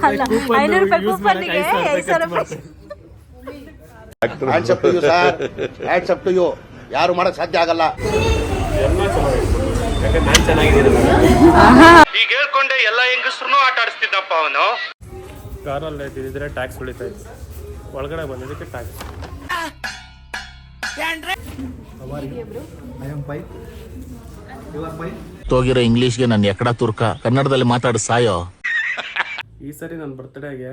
ಅಲ್ಲ 500 ರೂಪಾಯಿ ಕೂಪನ್ಗೆ 500 ರೂಪಾಯಿ. Hands up to you sir, hands up to you. ಯಾರು ಮಾಡಕ್ ಸಾಧ್ಯ ಆಗಲ್ಲ. ಈಗ ಹೇಳ್ಕೊಂಡೆ ಎಲ್ಲ ಹೆಂಗಸ್ರು ಆಟ ಆಡಿಸ್ತಿದ್ದಪ್ಪ ಅವನು. ಕಾರಲ್ಲಿ ಇದ್ರೆ ಟ್ಯಾಕ್ಸ್ ಉಳಿತಾ ಇತ್ತು, ಒಳಗಡೆ ಬಂದಿದ್ದಕ್ಕೆ ಟ್ಯಾಕ್ಸ್. ತೋಗಿರೋ ಇಂಗ್ಲಿಷ್ಗೆ ನಾನು ಎಕಡ ತುರ್ಕ, ಕನ್ನಡದಲ್ಲಿ ಮಾತಾಡು ಸಾಯೋ. ಈ ಸರಿ ನನ್ನ ಬರ್ತ್ಡೇಗೆ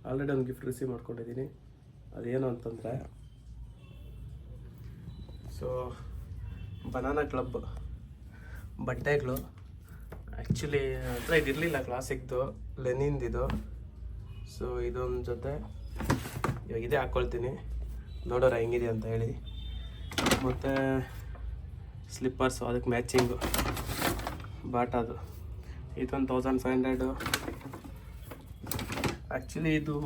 ಆಲ್ರೆಡಿ ಒಂದು ಗಿಫ್ಟ್ ರಿಸೀವ್ ಮಾಡ್ಕೊಂಡಿದ್ದೀನಿ. ಅದೇನು ಅಂತಂದರೆ ಸೊ ಬನಾನಾ ಕ್ಲಬ್ ಬಟ್ಟೆಗಳು. ಆ್ಯಕ್ಚುಲಿ ಹತ್ರ ಇದಿರಲಿಲ್ಲ, ಕ್ಲಾಸಿಕ್ದು ಲೆನಿನ್ದಿದು. ಸೊ ಇದೊಂದು ಜೊತೆ ಇವಾಗ ಇದೇ ಹಾಕ್ಕೊಳ್ತೀನಿ, ನೋಡೋರ ಹೆಂಗಿದೆ ಅಂತ ಹೇಳಿ. ಮತ್ತು ಸ್ಲಿಪ್ಪರ್ಸು ಅದಕ್ಕೆ ಮ್ಯಾಚಿಂಗು ಬಾಟಾದು. ಇದೊಂದು 1500. ಆ್ಯಕ್ಚುಲಿ ಇದು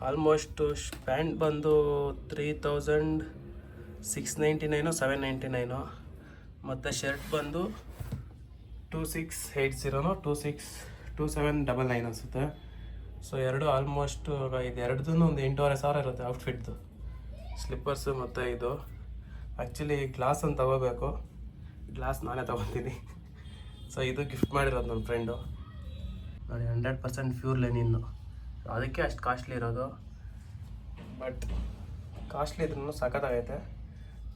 ಆಲ್ಮೋಸ್ಟ್ ಪ್ಯಾಂಟ್ ಬಂದು 3699 799. ಮತ್ತು ಶರ್ಟ್ ಬಂದು 2680 2799 ಅನಿಸುತ್ತೆ. ಸೊ ಎರಡು ಆಲ್ಮೋಸ್ಟ್ ಇದೆರಡ್ದು ಒಂದು 8,500 ಇರುತ್ತೆ ಔಟ್ಫಿಟ್ದು. ಸ್ಲಿಪ್ಪರ್ಸು ಮತ್ತು ಇದು. ಆ್ಯಕ್ಚುಲಿ ಗ್ಲಾಸ್ ಅಂತ ತಗೋಬೇಕು, ಗ್ಲಾಸ್ ನಾನೇ ತೊಗೊತೀನಿ. ಸೊ ಇದು ಗಿಫ್ಟ್ ಮಾಡಿರೋದು ನನ್ನ ಫ್ರೆಂಡು ನೋಡಿ. 100% ಪ್ಯೂರ್ ಲೆನಿನ್ನು, ಅದಕ್ಕೆ ಅಷ್ಟು ಕಾಸ್ಟ್ಲಿ ಇರೋದು. ಬಟ್ ಕಾಸ್ಟ್ಲಿ ಇದ್ರೂ ಸಖತ್ತಾಗೈತೆ.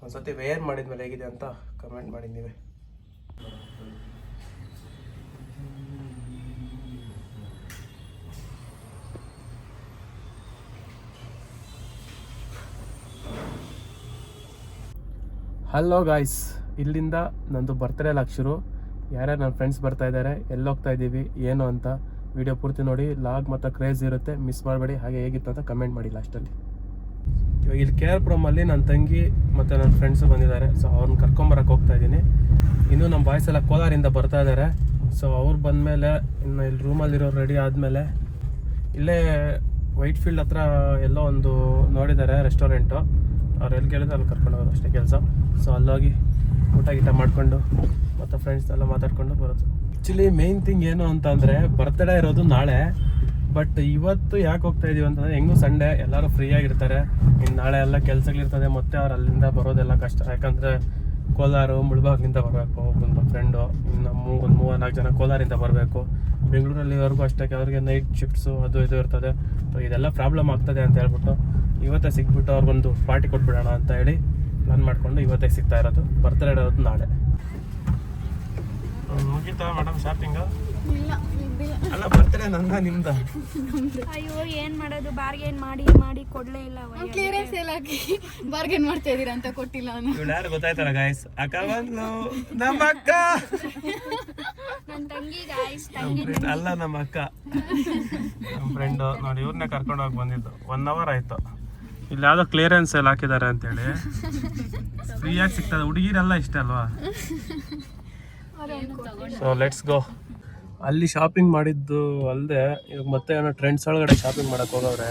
ಒಂದು ಸತಿ ವೇರ್ ಮಾಡಿದ್ಮೇಲೆ ಹೇಗಿದೆ ಅಂತ ಕಮೆಂಟ್ ಮಾಡಿ ನೀವೇ. ಹಲೋ ಗಾಯ್ಸ್, ಇಲ್ಲಿಂದ ನಂದು ಬರ್ತ್ಡೇ ಲಾಗ್ ಶುರು. ಯಾರ್ಯಾರು ನನ್ನ ಫ್ರೆಂಡ್ಸ್ ಬರ್ತಾ ಇದ್ದಾರೆ, ಎಲ್ಲೋಗ್ತಾ ಇದ್ದೀವಿ ಏನು ಅಂತ ವಿಡಿಯೋ ಪೂರ್ತಿ ನೋಡಿ. ಲಾಗ್ ಮತ್ತು ಕ್ರೇಜ್ ಇರುತ್ತೆ, ಮಿಸ್ ಮಾಡಬೇಡಿ. ಹಾಗೆ ಹೇಗಿತ್ತು ಅಂತ ಕಮೆಂಟ್ ಮಾಡಿ ಲಾಸ್ಟಲ್ಲಿ. ಇವಾಗ ಇಲ್ಲಿ KR-ಪುರಮಲ್ಲಿ ನನ್ನ ತಂಗಿ ಮತ್ತು ನನ್ನ ಫ್ರೆಂಡ್ಸು ಬಂದಿದ್ದಾರೆ. ಸೊ ಅವ್ರನ್ನ ಕರ್ಕೊಂಬರಕ್ಕೆ ಹೋಗ್ತಾ ಇದ್ದೀನಿ. ಇನ್ನೂ ನಮ್ಮ ಬಾಯ್ಸ್ ಎಲ್ಲ ಕೋಲಾರಿಂದ ಬರ್ತಾ ಇದ್ದಾರೆ. ಸೊ ಅವ್ರು ಬಂದಮೇಲೆ ಇನ್ನು ಇಲ್ಲಿ ರೂಮಲ್ಲಿರೋರು ರೆಡಿ ಆದಮೇಲೆ ಇಲ್ಲೇ ವೈಟ್ ಫೀಲ್ಡ್ ಹತ್ರ ಎಲ್ಲೋ ಒಂದು ನೋಡಿದ್ದಾರೆ ರೆಸ್ಟೋರೆಂಟು. ಅವ್ರು ಎಲ್ಲಿ ಕೇಳಿದ್ರೆ ಅಲ್ಲಿ ಕರ್ಕೊಂಡು ಹೋಗೋದು ಅಷ್ಟೇ ಕೆಲಸ. ಸೊ ಅಲ್ಲೋಗಿ ಊಟ ಗೀಟ ಮಾಡಿಕೊಂಡು ಮತ್ತು ಫ್ರೆಂಡ್ಸ್ ಎಲ್ಲ ಮಾತಾಡ್ಕೊಂಡು ಬರೋದು. ಆ್ಯಕ್ಚುಲಿ ಮೇನ್ ಥಿಂಗ್ ಏನು ಅಂತ ಅಂದರೆ ಬರ್ತ್ಡೇ ಇರೋದು ನಾಳೆ. ಬಟ್ ಇವತ್ತು ಯಾಕೆ ಹೋಗ್ತಾ ಇದೀವಿ ಅಂತಂದರೆ ಹೆಂಗೂ ಸಂಡೇ ಎಲ್ಲರೂ ಫ್ರೀಯಾಗಿರ್ತಾರೆ. ಇನ್ನು ನಾಳೆ ಎಲ್ಲ ಕೆಲಸಗಳಿರ್ತದೆ, ಮತ್ತು ಅವ್ರು ಅಲ್ಲಿಂದ ಬರೋದೆಲ್ಲ ಕಷ್ಟ. ಯಾಕಂದರೆ ಕೋಲಾರ ಮುಳ್ಬಾಗ್ಲಿಂದ ಬರಬೇಕು ಒಬ್ಬನ ಫ್ರೆಂಡು, ಇನ್ನು ಒಂದು 3-4 ಜನ ಕೋಲಾರಿಂದ ಬರಬೇಕು. ಬೆಂಗಳೂರಲ್ಲಿವರೆಗೂ ಅಷ್ಟೇ ಅವ್ರಿಗೆ ನೈಟ್ ಶಿಫ್ಟ್ಸು ಅದು ಇದು ಇರ್ತದೆ. ಸೊ ಇದೆಲ್ಲ ಪ್ರಾಬ್ಲಮ್ ಆಗ್ತದೆ ಅಂತ ಹೇಳ್ಬಿಟ್ಟು ಇವತ್ತೇ ಸಿಕ್ಬಿಟ್ಟು ಅವ್ರಿಗೊಂದು ಪಾರ್ಟಿ ಕೊಟ್ಬಿಡೋಣ ಅಂತ ಹೇಳಿ ಪ್ಲಾನ್ ಮಾಡಿಕೊಂಡು ಇವತ್ತೇ ಸಿಗ್ತಾ ಇರೋದು. ಬರ್ತ್ಡೇ ಇರೋದು ನಾಳೆ. ಮುಗೀತಾ ಮೇಡಮ್ ಶಾಪಿಂಗು? ಅಲ್ಲ ಬರ್ತ್ಡೇ ನಂದ ನಿಮ್ದ? ಅಯ್ಯೋ ಏನ್ ಮಾಡೋದು, ಬಾರ್ಗೇನ್ ಮಾಡಿ ಮಾಡಿ ಕೊಡ್ಲೇ ಇಲ್ಲ. ಕ್ಲಿಯರೆನ್ಸ್ ಸೇಲ್ ಹಾಕಿ ಬಾರ್ಗೇನ್ ಮಾಡ್ತಾ ಇದೀರ ಅಂತ ಕೊಟ್ಟಿಲ್ಲ ಅವನು. ಇವ್ಳು ಯಾರು ಗೊತ್ತಾಯ್ತಾರ ಗಾಯ್ಸ್? ಅಕ್ಕ ಬಂದ್ಲು, ನಮ್ಮ ಅಕ್ಕ. ನನ್ನ ತಂಗಿ ಗಾಯ್ಸ್, ಅಲ್ಲ ನಮ್ಮ ಅಕ್ಕ, ನಮ್ಮ ಫ್ರೆಂಡು ನೋಡಿ. ಇವ್ರನ್ನೇ ಕರ್ಕೊಂಡು ಹೋಗಿ ಬಂದಿದ್ದು. 1 hour ಆಯ್ತು. ಇಲ್ಲಿ ಯಾವುದೋ ಕ್ಲಿಯರೆನ್ಸ್ ಸೇಲ್ ಹಾಕಿದ್ದಾರೆ ಅಂತೇಳಿ ಫ್ರೀಯಾಗಿ ಸಿಗ್ತದೆ. ಹುಡುಗಿರೆಲ್ಲ ಇಷ್ಟ ಅಲ್ವಾ? So let's go. ಅಲ್ಲಿ ಶಾಪಿಂಗ್ ಮಾಡಿದ್ದು ಅಲ್ಲದೆ ಇವಾಗ ಮತ್ತೆ ಏನೋ ಟ್ರೆಂಡ್ಸ್ ಒಳಗಡೆ ಶಾಪಿಂಗ್ ಮಾಡಕ್ಕೆ ಹೋಗವ್ರೆ.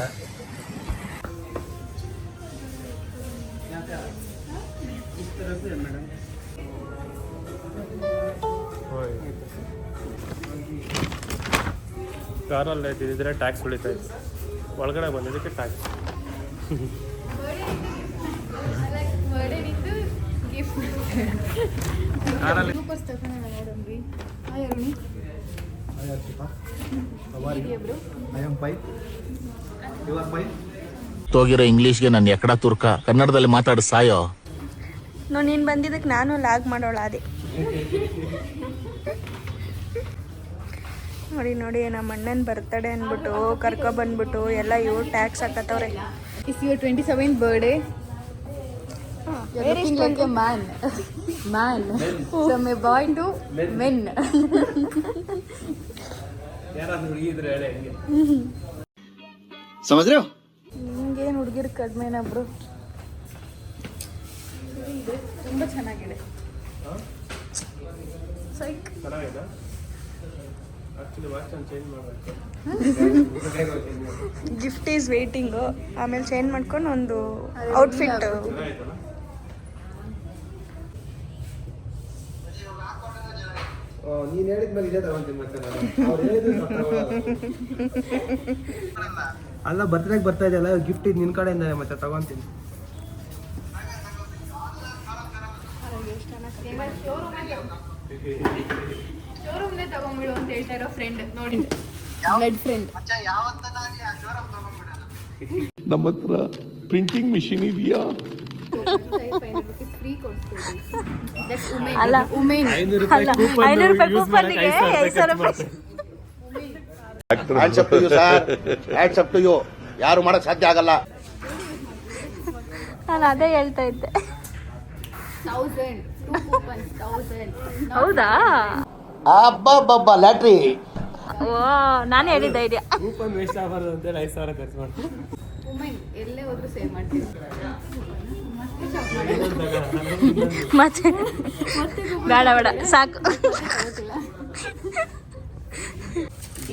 ಕಾರಲ್ಲಿ ಇದ್ರೆ ಟ್ಯಾಕ್ಸ್ ಉಳಿತಾ ಇತ್ತು, ಒಳಗಡೆ ಬಂದಿದ್ದಕ್ಕೆ ಟ್ಯಾಕ್ಸ್. ಕಾರಲ್ಲಿ ತೋಗಿರೋ ಇಂಗ್ಲಿಷ್ಗೆ ನಾನು ಎಕಡ ತುರ್ಕ, ಕನ್ನಡದಲ್ಲಿ ಮಾತಾಡು ಸಾಯೋ. ನೀನು ಬಂದಿದ್ದಕ್ಕೆ ನಾನು ಲಾಗ್ ಮಾಡೋಳ ಅದೇ ನೋಡಿ ನೋಡಿ. ನಮ್ಮ ಅಣ್ಣನ ಬರ್ತಡೇ ಅಂದ್ಬಿಟ್ಟು ಕರ್ಕೊಬಂದ್ಬಿಟ್ಟು ಎಲ್ಲ ಇವ್ರು tax ಹಾಕತ್ತವ್ರೆ. It's your 27th birthday. You're looking like a man. From a boy to men. ಸಮझ रहे हो? ನಿಮ್ಗೇನು ಹುಡುಗಿರು ಕಡಿಮೆನಾ ಬ್ರೋ? ತುಂಬಾ ಚೆನ್ನಾಗಿದೆ. Gift is waiting. ಆಮೇಲೆ ಚೇಂಜ್ ಮಾಡ್ಕೊಂಡು ಒಂದು ಔಟ್ಫಿಟ್. ನೀನ್ ಹೇಳಿದ್ಮೇಲೆ ಇದೇ ತಗೊಂತೀನಿ ಮತ್ತೆ ನಾನು. ಅವ್ರು ಹೇಳಿದ್ರು ನಾನ್ ತಗೊಳಲ್ಲ. ಅಲ್ಲ ಬರ್ತ್ಡೇಗೆ ಬರ್ತಾ ಇದೆಯಲ್ಲ ಗಿಫ್ಟ್ ಇದು ನಿನ್ ಕಡೆಯಿಂದ ಮತ್ತೆ ತಗೊಂತೀನಿ. ಶೋರೂಮ್ನೇ ತಗೊಂಡ್ಬಿಡು ಅಂತ ಹೇಳ್ತಾ ಇರೋ ಫ್ರೆಂಡ್ ನೋಡಿ, ಬ್ಲಡ್ ಫ್ರೆಂಡ್. ನಮ್ಮ ಹತ್ರ ಪ್ರಿಂಟಿಂಗ್ ಮಿಷಿನ್ ಇದೆಯಾ? ಫ್ರೀ ಕೊಡ್ತೀವಿ. ಅಲ್ಲ. ವುಮೆನ್ 500 ರೂಪಾಯಿ ಕೂಪನ್ಗೆ 500 ರೂಪಾಯಿ. Hands up to you sir, hands up to you. ಯಾರು ಮಾಡಕ್ ಸಾಧ್ಯ ಆಗಲ್ಲ. ನಾನು ಅದೇ ಹೇಳ್ತಾ ಇದ್ದೆ. 1000 2 ಕೂಪನ್ಸ್ 1000. ಹೌದಾ? ಅಬ್ಬಬ್ಬಬ್ಬ ಲ್ಯಾಟ್ರಿ. ಓ, ನಾನು ಹೇಳಿದ್ದ ಐಡಿಯಾ. ಕೂಪನ್ ವೇಸ್ಟ್ ಆಗಬಾರ್ದು ಅಂತೇಳಿ 5,000 ಖರ್ಚು ಮಾಡ್ತೀನಿ. ವುಮೆನ್ ಎಲ್ಲೇ ಹೋದ್ರು ಸೇವ್ ಮಾಡ್ತೀವಿ. ಮತ್ತೆ ಬೇಡ ಬೇಡ ಸಾಕು.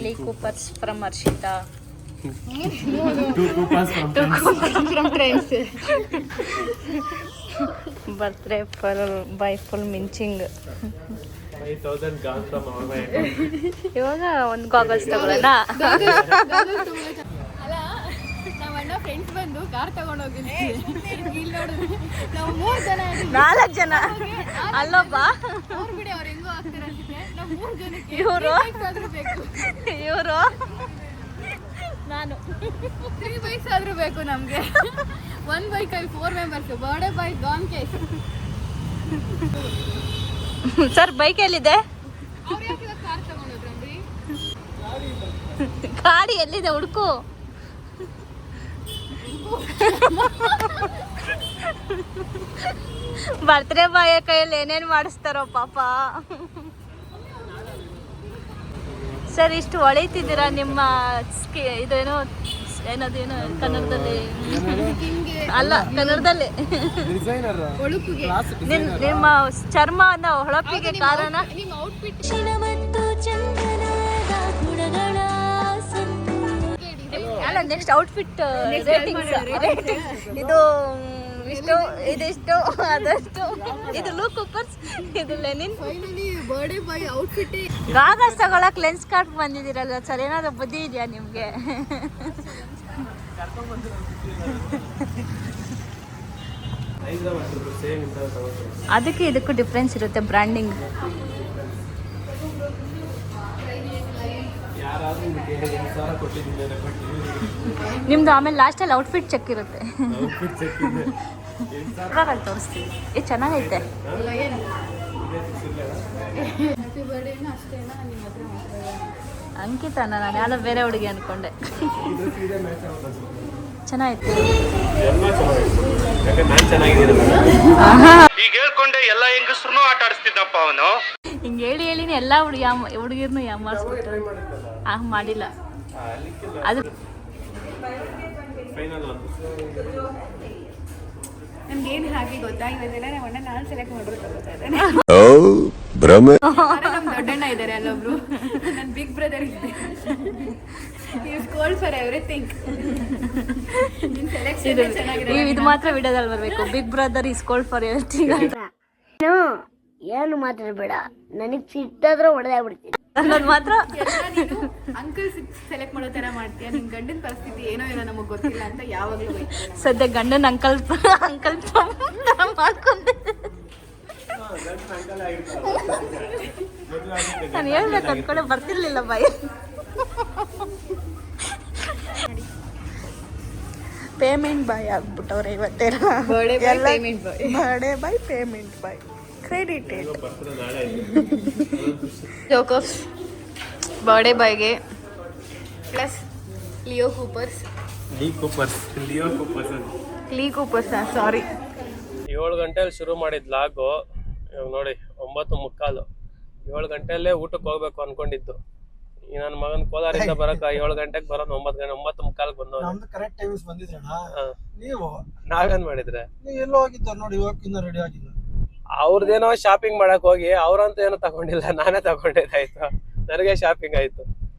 Lee Coopers from Harshita. 2 coupons from friends. Birthday boy full ಮಿಂಚಿಂಗ್. 5,000 gone from our way. ಇವಾಗ ಒಂದು ಗಾಗಲ್ಸ್ ತಗೊಳ್ಳೋಣ. ಅಲ್ಲ, ನಮ್ಮ ಅಣ್ಣ ಫ್ರೆಂಡ್ಸ್ ಬಂದು ಕಾರ್ ತಗೊಂಡು ಹೋಗಿದ್ವಿ. ಇಲ್ಲಿ ನೋಡಿದ್ರೆ ನಾವು 3 ಜನ ಇದ್ದೀವಿ. 4 ಜನ ಅಲ್ಲೊಬ್ಬ. ಅವ್ರು ಬಿಡಿ, ಅವ್ರು ಹೆಂಗೋ ಆಗ್ತಾರೆ ಅನ್ಸುತ್ತೆ. ನಾವು 3 ಜನಕ್ಕೆ ಇವ್ರು? 3 bikes ಆದ್ರೂ ಬೇಕು. ಇವರು ನಾನು 3 bikes ಆದ್ರೂ ಬೇಕು ನಮ್ಗೆ. 1 bike ಅಲ್ಲಿ 4 members. Birthday bike gone case. Sir bike ಎಲ್ಲಿದೆ? ಅವ್ರು ಯಾಕೆ ಇವಾಗ ಕಾರ್ ತಗೊಂಡೋದ್ರಿ? ಗಾಡಿ ಎಲ್ಲಿದೆ ಹುಡುಕು. ಬರ್ತ್ಡೇ ಬಾಯ ಕೈಯಲ್ಲಿ ಏನೇನು ಮಾಡಿಸ್ತಾರೋ ಪಾಪ. ಸರ್ ಇಷ್ಟು ಹೊಳಿತಿದ್ದೀರಾ ನಿಮ್ಮ ಇದೇನೋ ಏನದೇನೋ ಕನ್ನಡದಲ್ಲಿ ಅಲ್ಲ ಕನ್ನಡದಲ್ಲಿ ಒಳುಪಿಗೆ ನಿಮ್ಮ ಚರ್ಮದ ಹೊಳಪಿಗೆ ಕಾರಣ ನಿಮ್ಮ ಔಟ್ಫಿಟ್. ಅಲ್ಲ ನೆಕ್ಸ್ಟ್ ಔಟ್ಫಿಟ್ ರೇಟಿಂಗ್ಸ್. ಇದು ಇಷ್ಟು, ಇದಿಷ್ಟು, ಅದಷ್ಟು. ಇದು ಲೂ ಕೂಪರ್ಸ್, ಇದು Lenin. Finally birthday boy outfit. Goggles ತಗೊಳಕ್ ಲೆನ್ಸ್ ಕಾರ್ಡ್ ಬಂದಿದ್ದೀರಲ್ಲ ಸರ್, ಏನಾದ್ರು ಬುದ್ಧಿ ಇದೆಯಾ ನಿಮ್ಗೆ? ಅದಕ್ಕೆ ಇದಕ್ಕೂ ಡಿಫ್ರೆನ್ಸ್ ಇರುತ್ತೆ, ಬ್ರ್ಯಾಂಡಿಂಗ್. ನಿಮ್ದು ಆಮೇಲೆ ಲಾಸ್ಟಲ್ಲಿ ಔಟ್ಫಿಟ್ ಚೆಕ್ ಇರುತ್ತೆ. ತೋರಿಸ್ತೀವಿ. ಇದು ಚೆನ್ನಾಗೈತೆ. ಹ್ಯಾಪಿ ಬರ್ಡೇನ ಅಷ್ಟೇನಾ ನಿಮ್ಮ ಹತ್ರ ಮಾತಾಡೋದು? ಅಂಕಿತನ, ನಾನು ಯಾರೋ ಬೇರೆ ಹುಡುಗಿ ಅನ್ಕೊಂಡೆ. ಚೆನ್ನಾಗಿತ್ತು. ಈಗ ಹೇಳ್ಕೊಂಡೆ ಎಲ್ಲ ಹೆಂಗಸ್ರು ಆಟ ಆಡಿಸ್ತಿದ್ದಪ್ಪ ಅವನು. ಹಿಂಗೆ ಹೇಳಿ ಹೇಳಿನೇ ಎಲ್ಲ ಹುಡುಗಿರ್ನು ಯಾಮಾರಿಸ್ಬಿಟ್ಟು. ಮಾಡಿಲ್ಲ ಅದು. ನಮ್ಗೇನು ಹಾಗೆ ಗೊತ್ತಾ, ಇವತ್ತೆಲ್ಲ ನಮ್ಮ ಅಣ್ಣ ನಾನು ಸೆಲೆಕ್ಟ್ ಮಾಡ್ಬಿಟ್ಟು ತಗೋತಾ ಇದ್ದಾನೆ. ನಮ್ಮ ದೊಡ್ಡಣ್ಣ ಇದ್ದಾರೆ ಅಲ್ಲೊಬ್ರು, ನನ್ನ ಬಿಗ್ ಬ್ರದರ್ ಇದೆ. Is cold for everything. Selection ಚೆನ್ನಾಗಿದೆ. ಇದು ಮಾತ್ರ ವಿಡಿಯೋದಲ್ಲಿ ಬರಬೇಕು. Big brother is cold for everything ಅಂತ. ಏನು ಮಾತಾಡಬೇಡ, ನನಗೆ ಸಿಟ್ಟಾದ್ರೆ ಹೊಡೆದಾಗ್ಬಿಡ್ತೀನಿ ಅನ್ನೋದು ಮಾತ್ರ. ಅಂಕಲ್ ಸೆಲೆಕ್ಟ್ ಮಾಡೋ ತರ ಮಾಡ್ತೀಯ. ನಿಮ್ ಗಂಡನ ಪರಿಸ್ಥಿತಿ ಏನೋ ಏನೋ ನಮಗ್ ಗೊತ್ತಿಲ್ಲ ಅಂತ ಯಾವಾಗ್ಲೂ ಬೈತಾರೆ. ಸದ್ಯ ಗಂಡನ ಅಂಕಲ್ ಮಾಡ್ಕೊಂಡೆ. ನಾನು ಹೇಳ್ಬೇಕು ಅಂದ್ಕೊಂಡೆ ಬರ್ತಿರ್ಲಿಲ್ಲ ಬಾಯಿ. ಪೇಮೆಂಟ್ ಬಾಯ್ ಆಗ್ಬಿಟ್ಟವ್ರೆ ಇವತ್ತೆಲ್ಲ. Birthday boy, payment boy, credit. ಜೋಕೋಫ್ಸ್ ಬರ್ಡೇ ಬಾಯ್ಗೆ plus Leo Coopers. Lee Coopers sorry. 7 ಗಂಟೆಯಲ್ಲಿ ಶುರು ಮಾಡಿದ್ ಲಾಗು. ಇವಾಗ ನೋಡಿ 9:45. 7 ಗಂಟೆಯಲ್ಲೇ ಊಟಕ್ಕೆ ಹೋಗ್ಬೇಕು ಅನ್ಕೊಂಡಿದ್ದು. ಈ ನನ್ನ ಮಗನ್ ಕೋಲಾರಿಂದ ಬರಕ 7 ಗಂಟೆಗೆ ಬರೋದು 9:45 ಬಂದವ್. ಕರೆಕ್ಟ್ ಟೈಮ್ಸ್ ಬಂದಿದ್ರಣ್ಣ ನೀವು. ನಾವೇನ್ ಮಾಡಿದ್ರೆ ನೀವು ಎಲ್ಲೋ ಹೋಗಿದ್ದ ನೋಡಿ, ಇವಾಗ ರೆಡಿ ಆಗಿಲ್ಲ. ಅವ್ರದ್ದೇನೋ ಶಾಪಿಂಗ್ ಮಾಡಕ್ ಹೋಗಿ ಅವ್ರಂತೂ ಏನೋ ತಗೊಂಡಿಲ್ಲ, ನಾನೇ ತಗೊಂಡಿದ್ದಾಯ್ತು. ನನಗೆ ಶಾಪಿಂಗ್ ಆಯ್ತು.